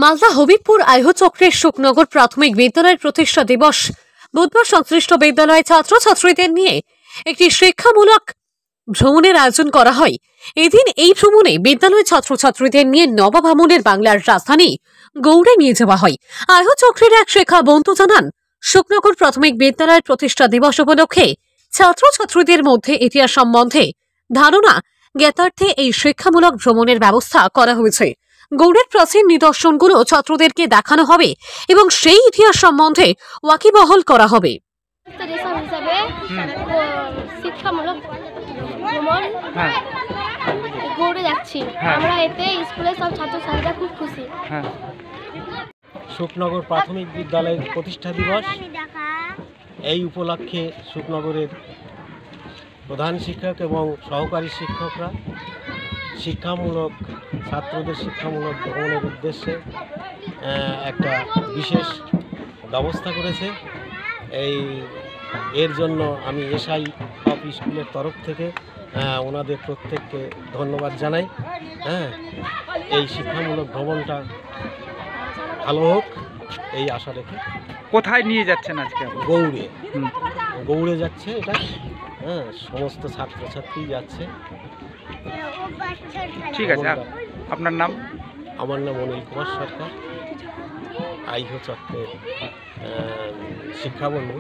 মালদা হবিবপুর আইহ চক্রের শুকনগর প্রাথমিক বিদ্যালয়ের প্রতিষ্ঠা দিবস বুধবার সংশ্লিষ্ট বিদ্যালয়ের ছাত্রছাত্রীদের নিয়ে একটি শিক্ষামূলক ভ্রমণের আয়োজন করা হয়। এদিন এই ভ্রমণে বিদ্যালয়ের ছাত্রছাত্রীদের নিয়ে নবাব আমলের বাংলার রাজধানী গৌড়ে নিয়ে যাওয়া হয়। আইহ চক্রের এক শিক্ষা বন্ধু জানান, শুকনগর প্রাথমিক বিদ্যালয়ের প্রতিষ্ঠা দিবস উপলক্ষে ছাত্রছাত্রীদের মধ্যে ইতিহাস সম্বন্ধে ধারণা জ্ঞাতার্থে এই শিক্ষামূলক ভ্রমণের ব্যবস্থা করা হয়েছে। গৌড়ের প্রাচীন নিদর্শনগুলো ছাত্রদেরকে দেখানো হবে এবং সেই ইতিহাস সম্বন্ধে ওয়াকিবহাল করা হবে। শিক্ষামূলক ভ্রমণ গৌড়ে যাচ্ছি আমরা, এতে স্কুলের সব ছাত্রছাত্রীরা খুব খুশি। শুকনগর প্রাথমিক বিদ্যালয়ের প্রতিষ্ঠা দিবস, এই উপলক্ষে শুকনগরের প্রধান শিক্ষক এবং সহকারী শিক্ষকরা ছাত্রদের শিক্ষামূলক ভ্রমণের উদ্দেশ্যে একটা বিশেষ ব্যবস্থা করেছে। এর জন্য আমি এসআই অফ স্কুলের তরফ থেকে ওনাদের প্রত্যেককে ধন্যবাদ জানাই। এই শিক্ষামূলক ভ্রমণটা ভালো হোক এই আশা রেখে। কোথায় নিয়ে যাচ্ছেন আজকে? গৌড়ে যাচ্ছে এটা। সমস্ত ছাত্রছাত্রী যাচ্ছে। ঠিক আছে, আপনার নাম? আমার নাম অনিল কুমার সরকার, আইহ চক্রের শিক্ষাবন্ধু।